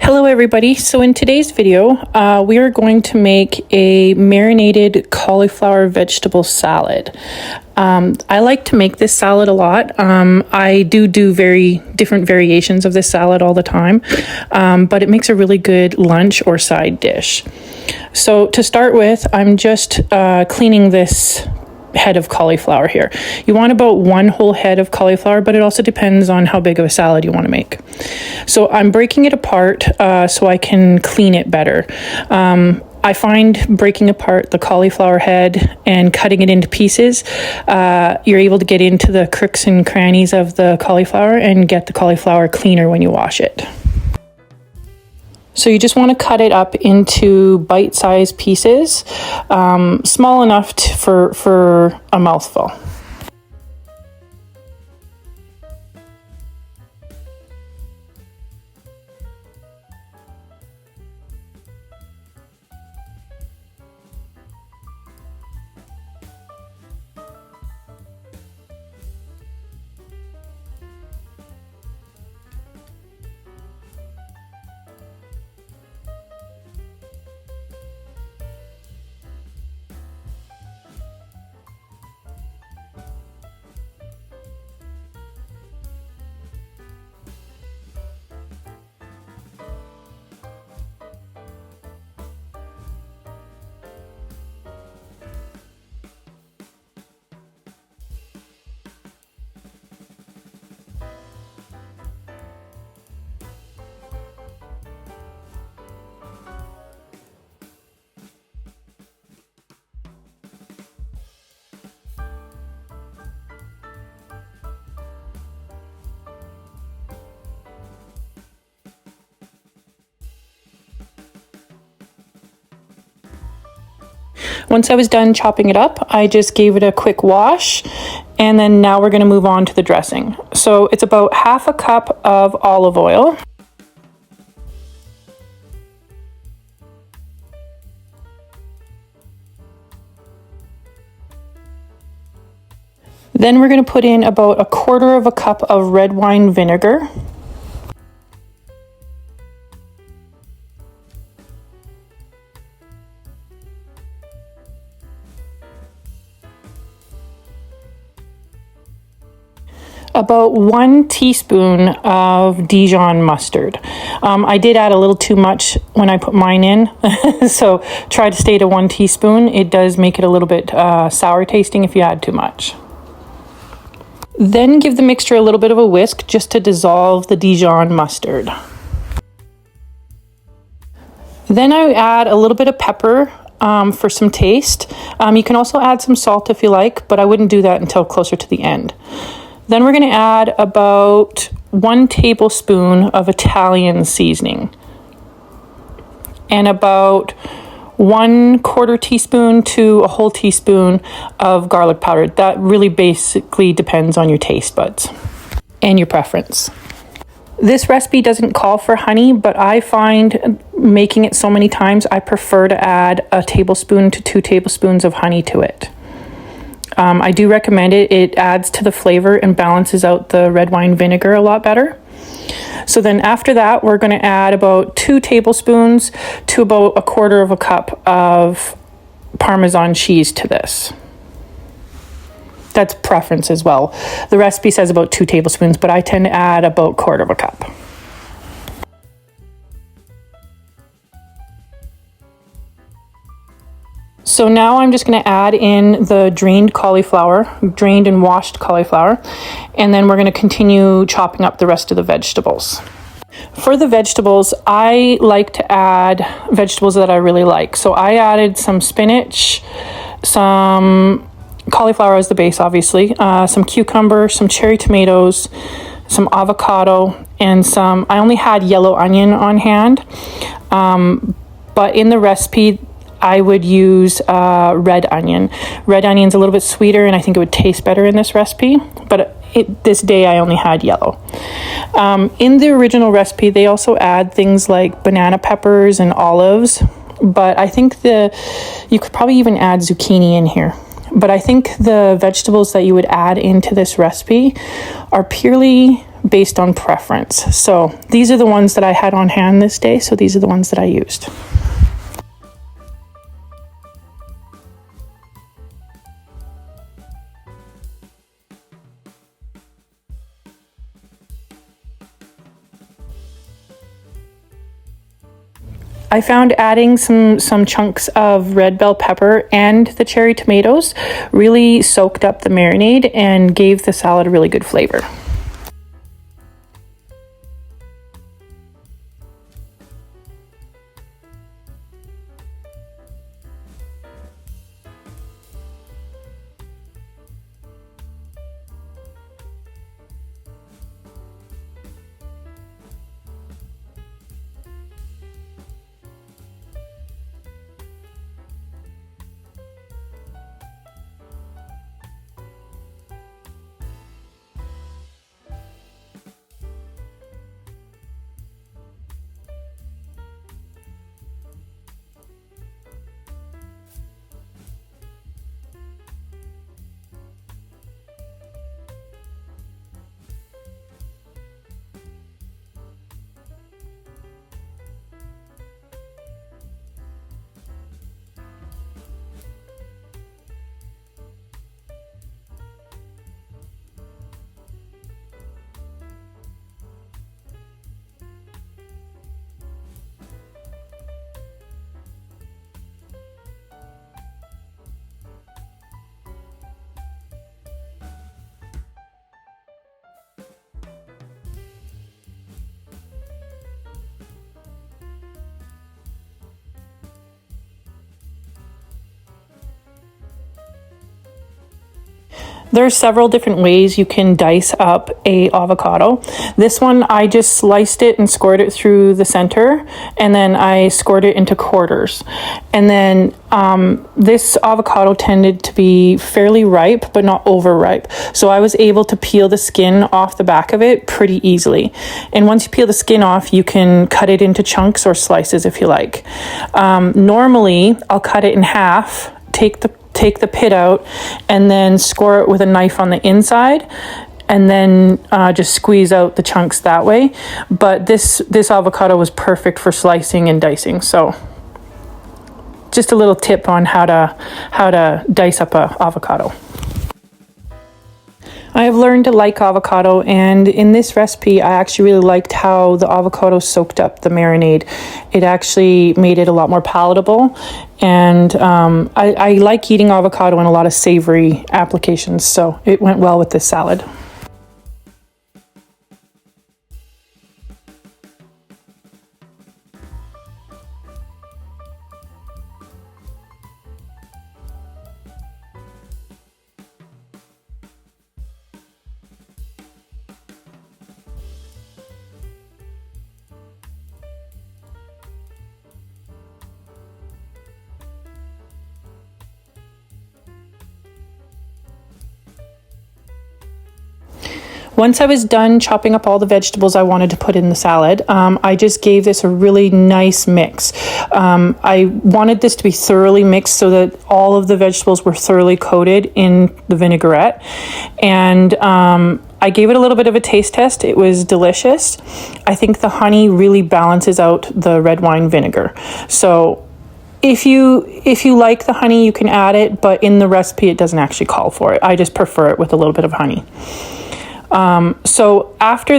Hello everybody, so in today's video we are going to make a marinated cauliflower vegetable salad. I like to make this salad a lot. I do very different variations of this salad all the time, but it makes a really good lunch or side dish. So to start with, I'm just cleaning this head of cauliflower here. You want about one whole head of cauliflower, but it also depends on how big of a salad you want to make. So I'm breaking it apart so I can clean it better. I find breaking apart the cauliflower head and cutting it into pieces, you're able to get into the crooks and crannies of the cauliflower and get the cauliflower cleaner when you wash it. So you just want to cut it up into bite-sized pieces, small enough for a mouthful. Once I was done chopping it up, I just gave it a quick wash, and then now we're going to move on to the dressing. So it's about half a cup of olive oil. Then we're going to put in about a quarter of a cup of red wine vinegar. About 1 teaspoon of Dijon mustard. I did add a little too much when I put mine in, so try to stay to 1 teaspoon. It does make it a little bit sour tasting if you add too much. Then give the mixture a little bit of a whisk just to dissolve the Dijon mustard. Then I add a little bit of pepper for some taste. You can also add some salt if you like, but I wouldn't do that until closer to the end. Then we're going to add about 1 tablespoon of Italian seasoning and about 1/4 teaspoon to a whole teaspoon of garlic powder. That really basically depends on your taste buds and your preference. This recipe doesn't call for honey, but I find making it so many times, I prefer to add a tablespoon to 2 tablespoons of honey to it. I do recommend it. It adds to the flavor and balances out the red wine vinegar a lot better. So then after that, we're going to add about 2 tablespoons to about a quarter of a cup of Parmesan cheese to this. That's preference as well. The recipe says about 2 tablespoons, but I tend to add about quarter of a cup. So now I'm just going to add in the drained and washed cauliflower, and then we're going to continue chopping up the rest of the vegetables. For the vegetables, I like to add vegetables that I really like. So I added some spinach, some cauliflower as the base, obviously, some cucumber, some cherry tomatoes, some avocado, and I only had yellow onion on hand, but in the recipe, I would use red onion. Red onion's a little bit sweeter, and I think it would taste better in this recipe, but this day I only had yellow. In the original recipe, they also add things like banana peppers and olives, but I think you could probably even add zucchini in here. But I think the vegetables that you would add into this recipe are purely based on preference. So these are the ones that I had on hand this day, so these are the ones that I used. I found adding some chunks of red bell pepper and the cherry tomatoes really soaked up the marinade and gave the salad a really good flavor. There are several different ways you can dice up a avocado. This one, I just sliced it and scored it through the center, and then I scored it into quarters. And then this avocado tended to be fairly ripe, but not overripe. So I was able to peel the skin off the back of it pretty easily. And once you peel the skin off, you can cut it into chunks or slices if you like. Normally, I'll cut it in half, take the pit out, and then score it with a knife on the inside, and then just squeeze out the chunks that way. But this avocado was perfect for slicing and dicing. So just a little tip on how to dice up a avocado. I have learned to like avocado, and in this recipe I actually really liked how the avocado soaked up the marinade. It actually made it a lot more palatable, and I like eating avocado in a lot of savory applications, so it went well with this salad. Once I was done chopping up all the vegetables I wanted to put in the salad, I just gave this a really nice mix. I wanted this to be thoroughly mixed so that all of the vegetables were thoroughly coated in the vinaigrette. And I gave it a little bit of a taste test. It was delicious. I think the honey really balances out the red wine vinegar. So if you like the honey, you can add it, but in the recipe it doesn't actually call for it. I just prefer it with a little bit of honey. So after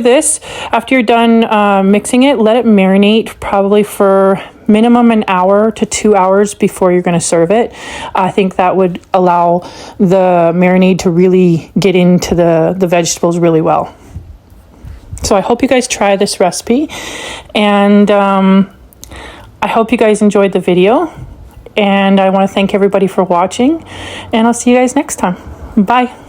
you're done mixing it, let it marinate probably for minimum an hour to 2 hours before you're going to serve it. I think that would allow the marinade to really get into the vegetables really well. So I hope you guys try this recipe, and I hope you guys enjoyed the video, and I want to thank everybody for watching, and I'll see you guys next time. Bye.